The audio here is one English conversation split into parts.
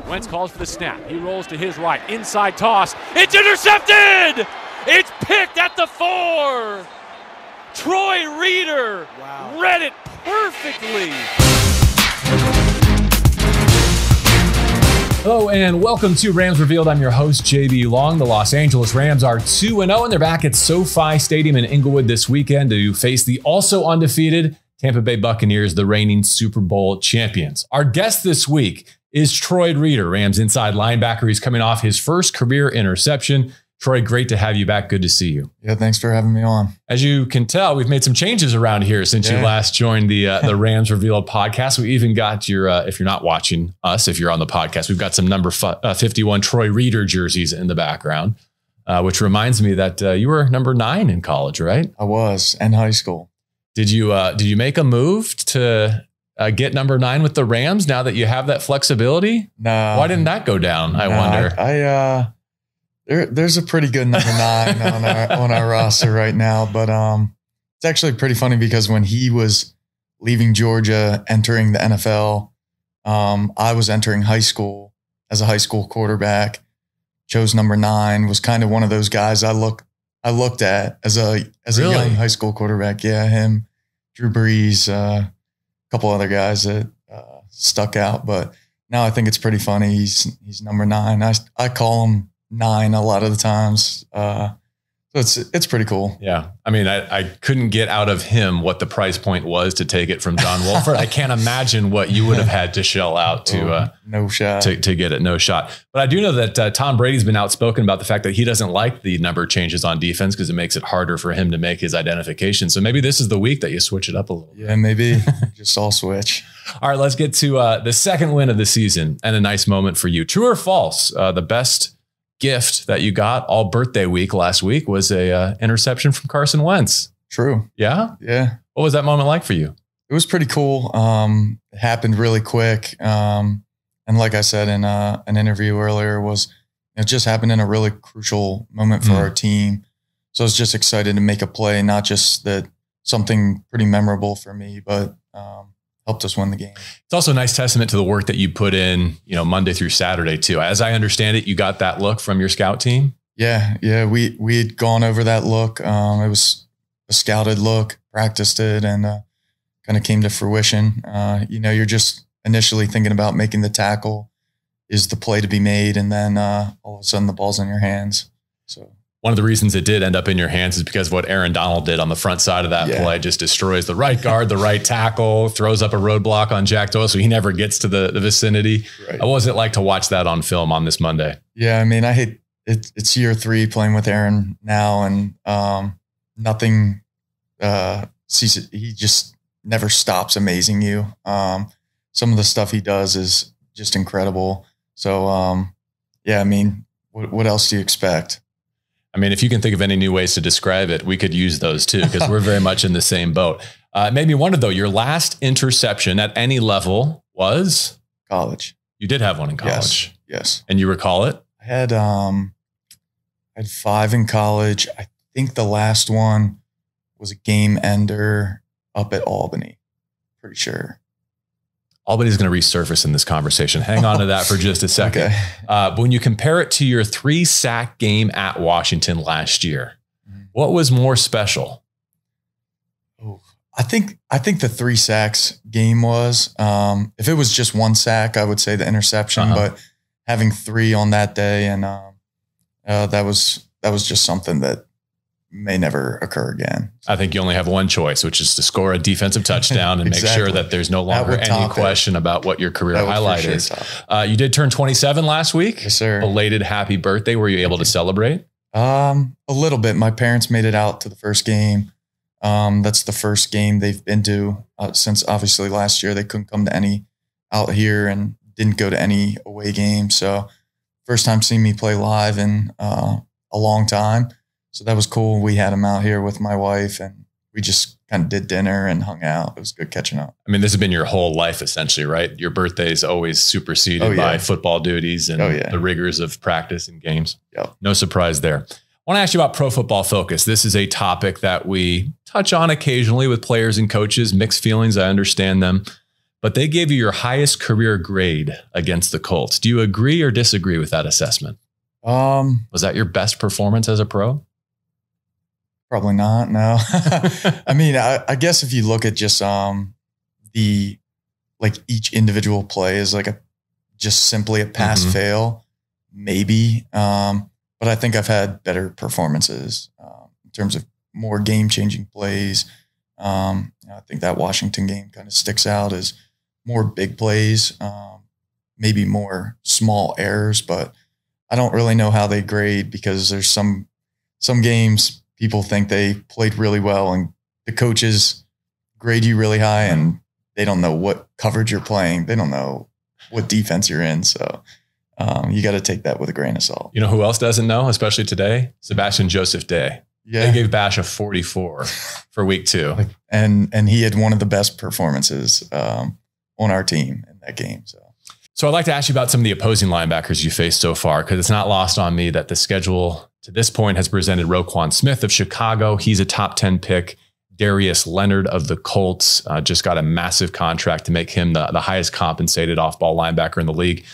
Wentz calls for the snap. He rolls to his right. Inside toss. It's intercepted! It's picked at the 4. Troy Reeder read it perfectly. Hello and welcome to Rams Revealed. I'm your host, JB Long. The Los Angeles Rams are 2-0 and they're back at SoFi Stadium in Inglewood this weekend to face the also undefeated Tampa Bay Buccaneers, the reigning Super Bowl champions. Our guest this week is Troy Reeder, Rams inside linebacker. He's coming off his first career interception. Troy, great to have you back. Good to see you. Yeah, thanks for having me on. As you can tell, we've made some changes around here since you last joined the Rams Revealed podcast. We even got your, if you're not watching us, if you're on the podcast, we've got some number 51 Troy Reeder jerseys in the background, which reminds me that you were number 9 in college, right? I was, in high school. Did you make a move to get number 9 with the Rams now that you have that flexibility? No. Why didn't that go down? I wonder. There's a pretty good number 9 on our roster right now, but it's actually pretty funny because when he was leaving Georgia, entering the NFL, I was entering high school as a high school quarterback. Chose number 9. Was kind of one of those guys I looked at as a young high school quarterback. Yeah, him, Drew Brees, a couple other guys that stuck out. But now I think it's pretty funny. He's number 9. I call him 9 a lot of the times. So it's pretty cool. Yeah. I mean, I couldn't get out of him what the price point was to take it from John Wolford. I can't imagine what you would have had to shell out to no shot to get it. No shot. But I do know that Tom Brady's been outspoken about the fact that he doesn't like the number changes on defense because it makes it harder for him to make his identification. So maybe this is the week that you switch it up a little. Yeah, maybe just all switch. All right, let's get to the second win of the season and a nice moment for you. True or false? The best gift that you got all birthday week last week was a interception from Carson Wentz. True. Yeah. Yeah. What was that moment like for you? It was pretty cool. It happened really quick. And like I said in an interview earlier, it just happened in a really crucial moment for our team. So I was just excited to make a play, not just that something pretty memorable for me, but helped us win the game. It's also a nice testament to the work that you put in, Monday through Saturday too. As I understand it, you got that look from your scout team. Yeah. We had gone over that look. It was a scouted look, practiced it, and kind of came to fruition. You're just initially thinking about making the tackle, is the play to be made, and then all of a sudden the ball's in your hands. So. One of the reasons it did end up in your hands is because of what Aaron Donald did on the front side of that play. Just destroys the right guard, the right tackle, throws up a roadblock on Jack Doyle, so he never gets to the vicinity. Right. What was it like to watch that on film on this Monday? Yeah, I mean, I hate it. It's year 3 playing with Aaron now, and nothing sees it. He just never stops amazing you. Some of the stuff he does is just incredible. So, I mean, what else do you expect? I mean, if you can think of any new ways to describe it, we could use those too, because we're very much in the same boat. It made me wonder though, your last interception at any level was? College. You did have one in college. Yes. And you recall it? I had 5 in college. I think the last one was a game ender up at Albany. Pretty sure. Albany's going to resurface in this conversation. Hang on to that for just a second. Okay. But when you compare it to your 3-sack game at Washington last year, what was more special? Oh, I think the 3 sacks game was. If it was just 1 sack, I would say the interception. But having 3 on that day, and that was just something that may never occur again. I think you only have one choice, which is to score a defensive touchdown and make sure that there's no longer any question about what your career highlight is. You did turn 27 last week. Yes, sir. Belated happy birthday. Were you able to celebrate? A little bit. My parents made it out to the first game. That's the first game they've been to since obviously last year. They couldn't come to any out here and didn't go to any away games. So first time seeing me play live in a long time. So that was cool. We had him out here with my wife, and we just kind of did dinner and hung out. It was good catching up. I mean, this has been your whole life essentially, right? Your birthday is always superseded by football duties and the rigors of practice and games. No surprise there. I want to ask you about Pro Football Focus. This is a topic that we touch on occasionally with players and coaches. Mixed feelings, I understand them. but they gave you your highest career grade against the Colts. Do you agree or disagree with that assessment? Was that your best performance as a pro? Probably not. No. I mean, I guess if you look at just the like each individual play is like just simply a pass fail, maybe. But I think I've had better performances in terms of more game-changing plays. I think that Washington game kind of sticks out as more big plays, maybe more small errors, but I don't really know how they grade because there's some games people think they played really well and the coaches grade you really high and they don't know what coverage you're playing. They don't know what defense you're in. So you got to take that with a grain of salt. You know who else doesn't know, especially today? Sebastian Joseph Day. Yeah. They gave Bash a 44 for week 2. And he had one of the best performances on our team in that game. So I'd like to ask you about some of the opposing linebackers you faced so far, because it's not lost on me that the schedule to this point has presented Roquan Smith of Chicago. He's a top 10 pick. Darius Leonard of the Colts just got a massive contract to make him the highest compensated off-ball linebacker in the league.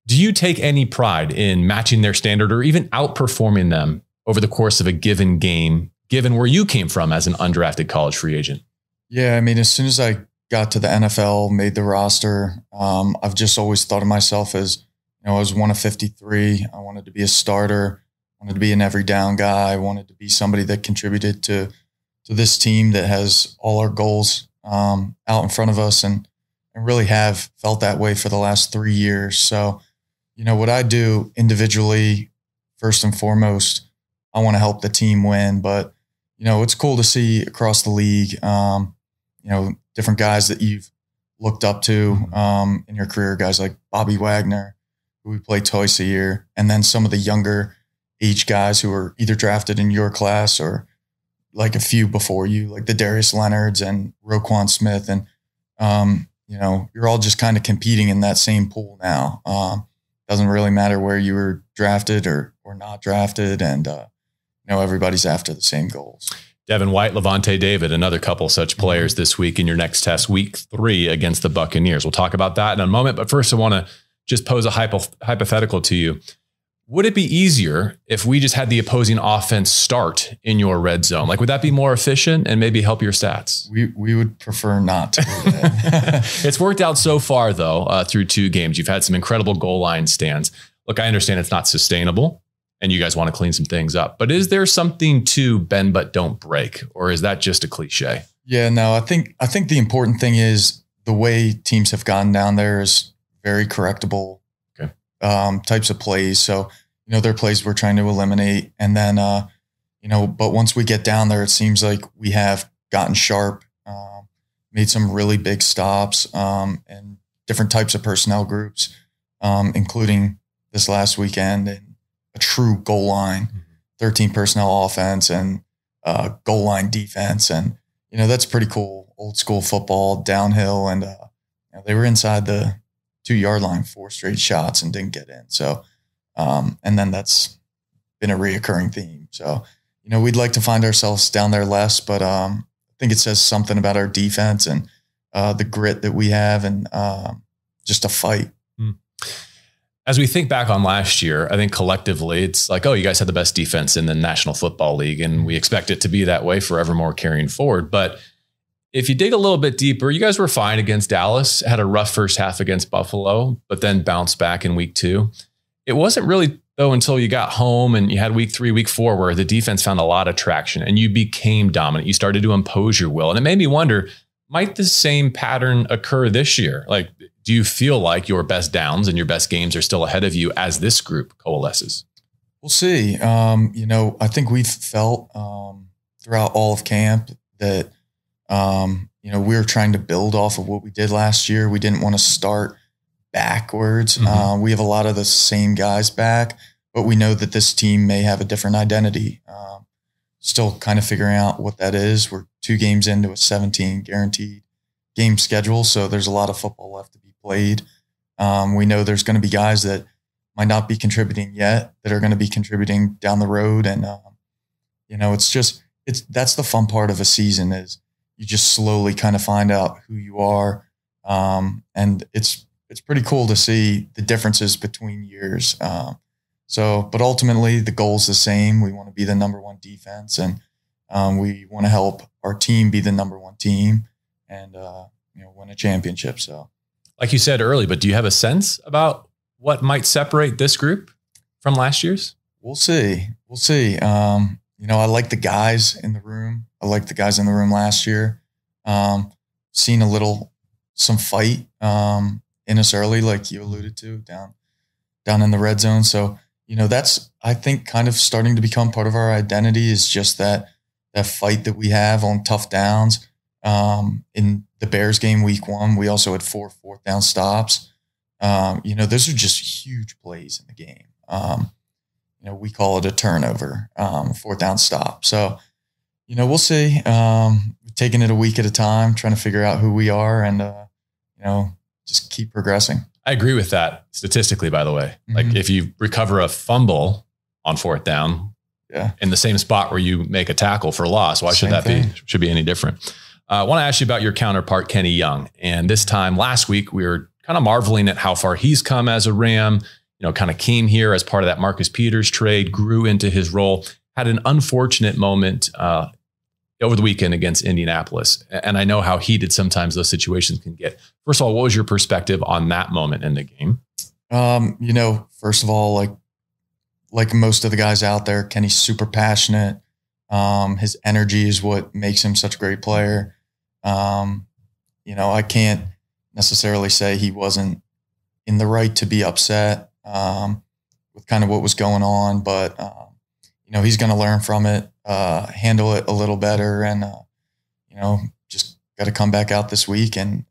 Do you take any pride in matching their standard or even outperforming them over the course of a given game, given where you came from as an undrafted college free agent? Yeah, I mean, as soon as I got to the NFL, made the roster, I've just always thought of myself as, I was one of 53. I wanted to be a starter, wanted to be an every down guy. I wanted to be somebody that contributed to this team that has all our goals out in front of us and really have felt that way for the last 3 years. So, what I do individually, first and foremost, I want to help the team win. But, it's cool to see across the league, different guys that you've looked up to in your career, guys like Bobby Wagner, who we play twice a year, and then some of the younger age guys who are either drafted in your class or like a few before you, like the Darius Leonards and Roquan Smith. And, you're all just kind of competing in that same pool now. Doesn't really matter where you were drafted or not drafted. And, everybody's after the same goals. Devin White, Levante David, another couple such players this week in your next test, week 3 against the Buccaneers. We'll talk about that in a moment. But first, I want to just pose a hypothetical to you. Would it be easier if we just had the opposing offense start in your red zone? Like, would that be more efficient and maybe help your stats? We would prefer not to do that. It's worked out so far, though, through 2 games. You've had some incredible goal line stands. Look, I understand it's not sustainable and you guys want to clean some things up. But is there something to bend but don't break? Or is that just a cliche? Yeah, no, I think the important thing is the way teams have gotten down there is very correctable. Types of plays. So, there are plays we're trying to eliminate. And then, but once we get down there, it seems like we have gotten sharp, made some really big stops, and different types of personnel groups, including this last weekend and a true goal line, 13 personnel offense and goal line defense. And, that's pretty cool. Old school football, downhill. And they were inside the 2-yard line 4 straight shots and didn't get in. So, and then that's been a reoccurring theme. So, we'd like to find ourselves down there less, but I think it says something about our defense and the grit that we have and just a fight. As we think back on last year, I think collectively it's like, oh, you guys had the best defense in the National Football League, and we expect it to be that way forevermore carrying forward. But if you dig a little bit deeper, you guys were fine against Dallas, had a rough first half against Buffalo, but then bounced back in week 2. It wasn't really, though, until you got home and you had week 3, week 4, where the defense found a lot of traction and you became dominant. You started to impose your will. And it made me wonder, might the same pattern occur this year? Like, do you feel like your best downs and your best games are still ahead of you as this group coalesces? We'll see. I think we've felt throughout all of camp that, we were trying to build off of what we did last year. We didn't want to start backwards. We have a lot of the same guys back, but we know that this team may have a different identity. Still kind of figuring out what that is. We're 2 games into a 17 guaranteed game schedule, so there's a lot of football left to be played. We know there's going to be guys that might not be contributing yet that are going to be contributing down the road. And, that's the fun part of a season is you just slowly kind of find out who you are, And it's pretty cool to see the differences between years. But ultimately the goal's the same. We want to be the number one defense, and we want to help our team be the number one team and, win a championship. So like you said early, but do you have a sense about what might separate this group from last year's? We'll see. I like the guys in the room. I like the guys in the room last year. Seen some fight in us early, like you alluded to, down in the red zone. So, that's, I think, kind of starting to become part of our identity, is just that fight that we have on tough downs. In the Bears game week 1, we also had 4 fourth down stops. Those are just huge plays in the game. We call it a turnover, 4th down stop. So, we'll see. Taking it a week at a time, trying to figure out who we are, and, just keep progressing. I agree with that statistically, by the way. Like if you recover a fumble on 4th down in the same spot where you make a tackle for loss, why should that should be any different? I want to ask you about your counterpart, Kenny Young. And this time last week, we were kind of marveling at how far he's come as a Ram, kind of came here as part of that Marcus Peters trade, grew into his role, had an unfortunate moment over the weekend against Indianapolis. And I know how heated sometimes those situations can get. First of all, what was your perspective on that moment in the game? First of all, like most of the guys out there, Kenny's super passionate. His energy is what makes him such a great player. I can't necessarily say he wasn't in the right to be upset with kind of what was going on, but he's going to learn from it, handle it a little better, and just got to come back out this week and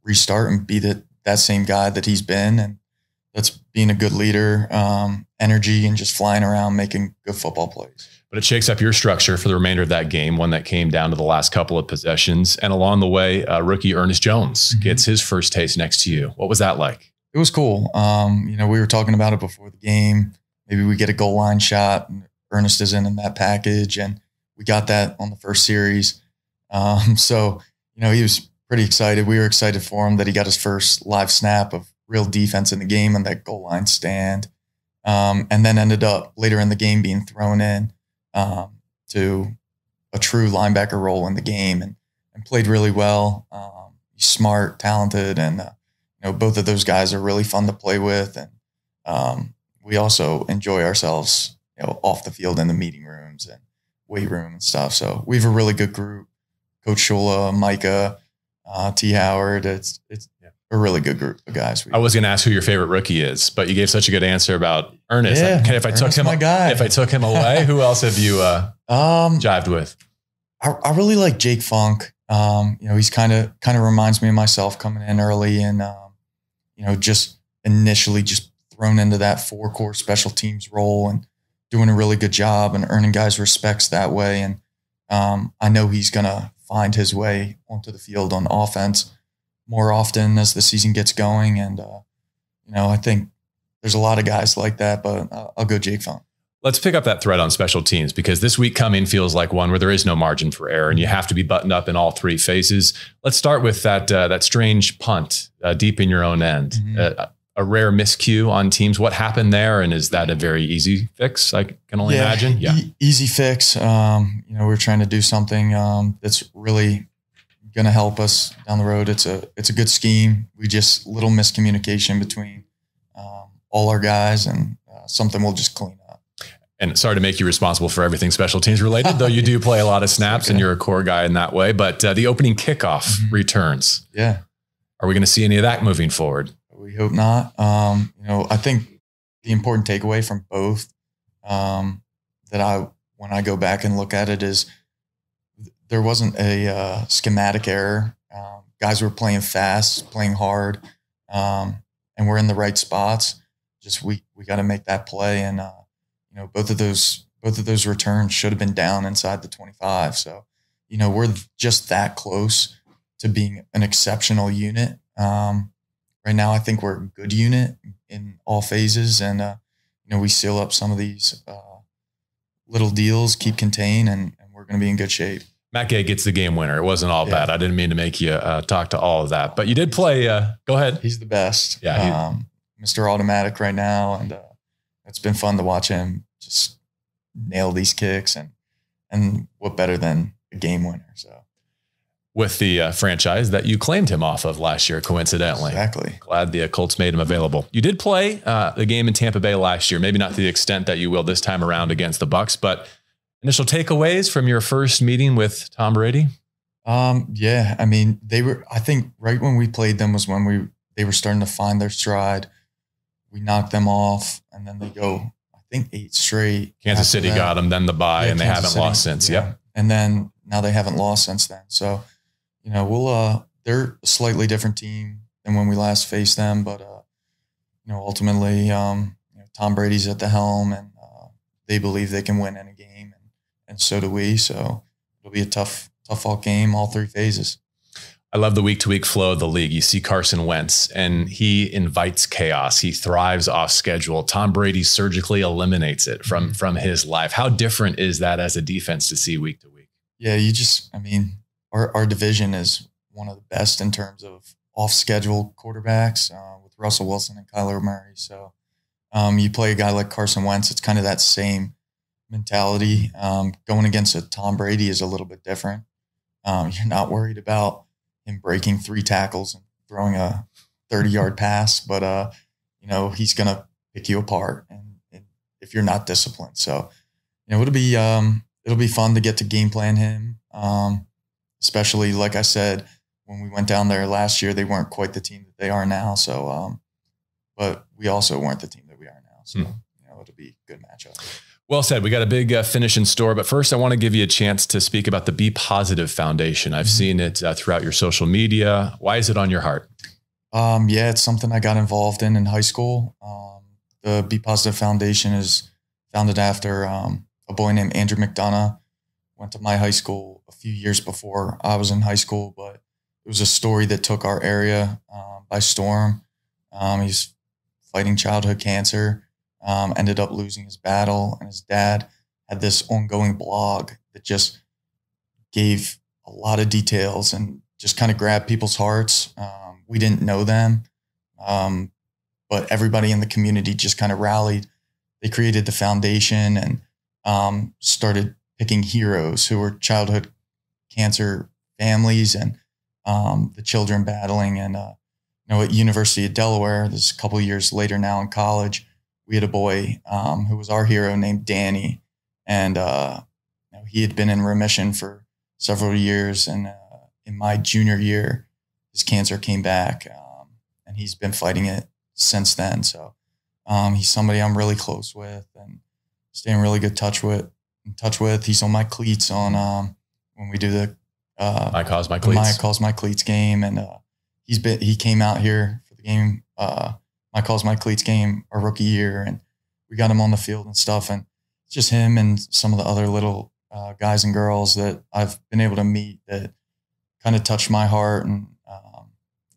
restart and be that same guy that he's been, and that's being a good leader, energy, and just flying around making good football plays. But it shakes up your structure for the remainder of that game, one that came down to the last couple of possessions. And along the way, rookie Ernest Jones gets his first taste next to you. What was that like? It was cool. We were talking about it before the game. Maybe we get a goal line shot, and Ernest is in that package, and we got that on the first series. So he was pretty excited. We were excited for him that he got his first live snap of real defense in the game on that goal line stand, and then ended up later in the game being thrown in to a true linebacker role in the game, and played really well. He's smart, talented, and both of those guys are really fun to play with, and we also enjoy ourselves off the field in the meeting rooms and weight room and stuff. So we have a really good group. Coach Shula, Micah, T. Howard. It's a really good group of guys. I was going to ask who your favorite rookie is, but you gave such a good answer about Ernest. Yeah, if I took him away, who else have you jived with? I really like Jake Funk. He's kind of reminds me of myself coming in early, and just initially just thrown into that 4-core special teams role and doing a really good job and earning guys' respects that way. And I know he's going to find his way onto the field on offense more often as the season gets going. And, I think there's a lot of guys like that, but I'll go Jake Funk. Let's pick up that thread on special teams, because this week coming feels like one where there is no margin for error and you have to be buttoned up in all 3 phases. Let's start with that strange punt deep in your own end. A rare miscue on teams. What happened there? And is that a very easy fix? I can only imagine. Yeah. Easy fix. We're trying to do something that's really going to help us down the road. It's a good scheme. We just little miscommunication between all our guys, and something we'll just clean up. And sorry to make you responsible for everything special teams related, though you do play a lot of snaps and you're a core guy in that way. But the opening kickoff returns. Yeah. Are we going to see any of that moving forward? We hope not. I think the important takeaway from both when I go back and look at it, is there wasn't a schematic error. Guys were playing fast, playing hard, and we're in the right spots. Just we got to make that play, and both of those returns should have been down inside the 25. So we're just that close to being an exceptional unit. Right now, I think we're a good unit in all phases, and we seal up some of these little deals, keep contained, and we're going to be in good shape. Matt Gay gets the game winner. It wasn't all bad. I didn't mean to make you talk to all of that, but you did play. Go ahead. He's the best. Yeah. Mr. Automatic right now. And it's been fun to watch him just nail these kicks. And what better than a game winner? So with the franchise that you claimed him off of last year, coincidentally. Exactly. Glad the Colts made him available. You did play the game in Tampa Bay last year, maybe not to the extent that you will this time around against the Bucs, but initial takeaways from your first meeting with Tom Brady? Yeah, I mean, I think right when we played them was when they were starting to find their stride. We knocked them off, and then they go, I think 8 straight. Kansas City got them, then the bye, and they haven't lost since. Yeah. Yep. And then now they haven't lost since then. So, they're a slightly different team than when we last faced them, but ultimately, Tom Brady's at the helm, and they believe they can win any game, and so do we. So it'll be a tough all game, all 3 phases. I love the week-to-week flow of the league. You see Carson Wentz, and he invites chaos. He thrives off schedule. Tom Brady surgically eliminates it from his life. How different is that as a defense to see week to week? Yeah, our division is one of the best in terms of off-schedule quarterbacks with Russell Wilson and Kyler Murray. So you play a guy like Carson Wentz, it's kind of that same mentality. Going against a Tom Brady is a little bit different. You're not worried about him breaking 3 tackles and throwing a 30-yard pass, but he's going to pick you apart and if you're not disciplined. So, it'll be fun to get to game plan him. Especially like I said, when we went down there last year, they weren't quite the team that they are now. So, but we also weren't the team that we are now. So, it'll be a good matchup. Well said. We got a big finish in store, but first I want to give you a chance to speak about the Be Positive Foundation. I've seen it throughout your social media. Why is it on your heart? Yeah, it's something I got involved in high school. The Be Positive Foundation is founded after a boy named Andrew McDonough. Went to my high school a few years before I was in high school, but it was a story that took our area by storm. He's fighting childhood cancer. Ended up losing his battle, and his dad had this ongoing blog that just gave a lot of details and just kind of grabbed people's hearts. We didn't know them, but everybody in the community just kind of rallied. They created the foundation and started picking heroes who were childhood cancer families and the children battling. And at University of Delaware, this is a couple of years later now in college, we had a boy who was our hero named Danny, and he had been in remission for several years. And in my junior year, his cancer came back, and he's been fighting it since then. So he's somebody I'm really close with and stay in really good touch with. He's on my cleats on when we do the My Cause, My Cleats. My Cause, My Cleats game, and he came out here for the game. My Cause, My Cleats game our rookie year, and we got him on the field and stuff. And it's just him and some of the other little guys and girls that I've been able to meet that kind of touched my heart and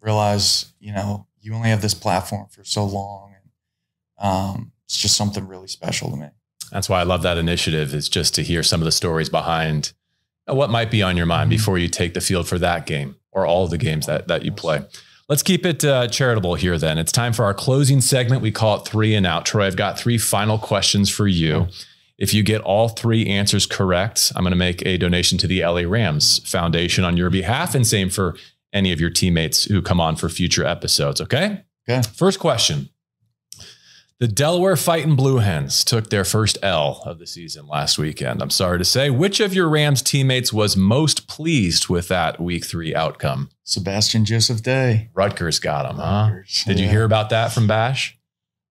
realize, you only have this platform for so long. And it's just something really special to me. That's why I love that initiative, is just to hear some of the stories behind what might be on your mind before you take the field for that game or all the games that you play. Let's keep it charitable here then. It's time for our closing segment. We call it 3 and Out. Troy, I've got 3 final questions for you. If you get all 3 answers correct, I'm going to make a donation to the LA Rams Foundation on your behalf, and same for any of your teammates who come on for future episodes, okay? Okay. First question. The Delaware Fightin' Blue Hens took their first L of the season last weekend. I'm sorry to say. Which of your Rams teammates was most pleased with that Week 3 outcome? Sebastian Joseph Day. Rutgers got him, huh? Did you hear about that from Bash?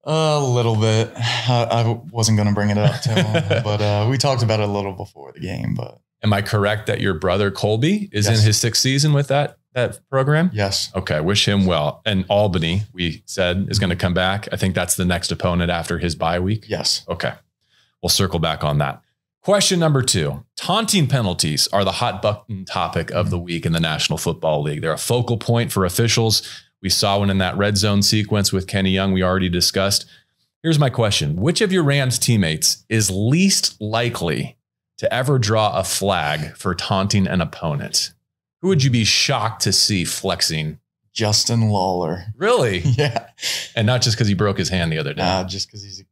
A little bit. I wasn't going to bring it up to him, but we talked about it a little before the game. But am I correct that your brother Colby is in his 6th season with that program? Yes. Okay. Wish him well. And Albany, we said, is going to come back. I think that's the next opponent after his bye week. Yes. Okay. We'll circle back on that. Question number 2. Taunting penalties are the hot button topic of the week in the National Football League. They're a focal point for officials. We saw one in that red zone sequence with Kenny Young we already discussed. Here's my question. Which of your Rams teammates is least likely to ever draw a flag for taunting an opponent, who would you be shocked to see flexing? Justin Lawler. Really? Yeah. And not just because he broke his hand the other day. Just because he's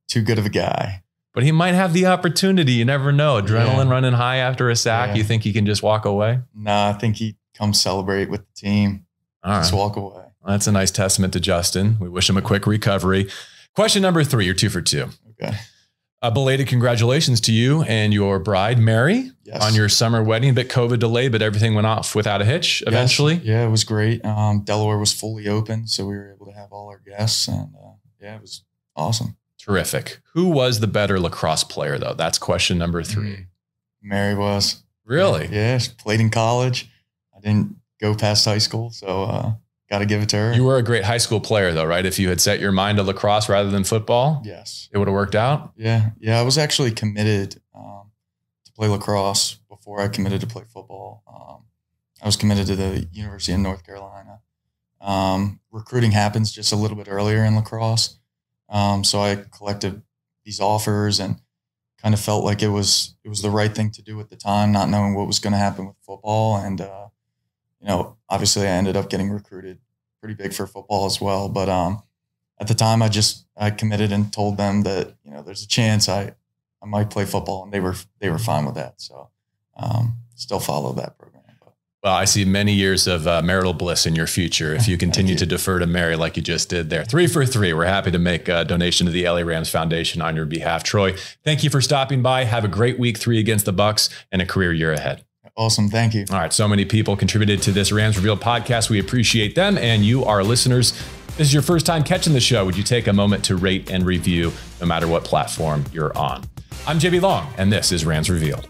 too good of a guy. But he might have the opportunity. You never know. Adrenaline running high after a sack. You think he can just walk away? No, I think he comes celebrate with the team. Just walk away. Well, that's a nice testament to Justin. We wish him a quick recovery. Question number 3. You're 2 for 2. Okay. A belated congratulations to you and your bride, Mary, on your summer wedding. A bit COVID delayed, but everything went off without a hitch eventually. Yes. Yeah, it was great. Delaware was fully open, so we were able to have all our guests, and it was awesome. Terrific. Who was the better lacrosse player, though? That's question number 3. Mary was. Really? Yeah, she played in college. I didn't go past high school, so got to give it to her. You were a great high school player, though, right? If you had set your mind to lacrosse rather than football, yes, it would have worked out. Yeah. I was actually committed to play lacrosse before I committed to play football. I was committed to the University of North Carolina. Recruiting happens just a little bit earlier in lacrosse. So I collected these offers and kind of felt like it was the right thing to do at the time, not knowing what was going to happen with football. And, obviously I ended up getting recruited pretty big for football as well. But at the time I committed and told them that, there's a chance I might play football, and they were fine with that. So still follow that program. Well, I see many years of marital bliss in your future if you continue to defer to Mary like you just did there. 3 for 3. We're happy to make a donation to the LA Rams Foundation on your behalf. Troy, thank you for stopping by. Have a great week 3 against the Bucs and a career year ahead. Awesome. Thank you. All right. So many people contributed to this Rams Revealed podcast. We appreciate them and you, our listeners. This is your first time catching the show. Would you take a moment to rate and review no matter what platform you're on? I'm JB Long, and this is Rams Revealed.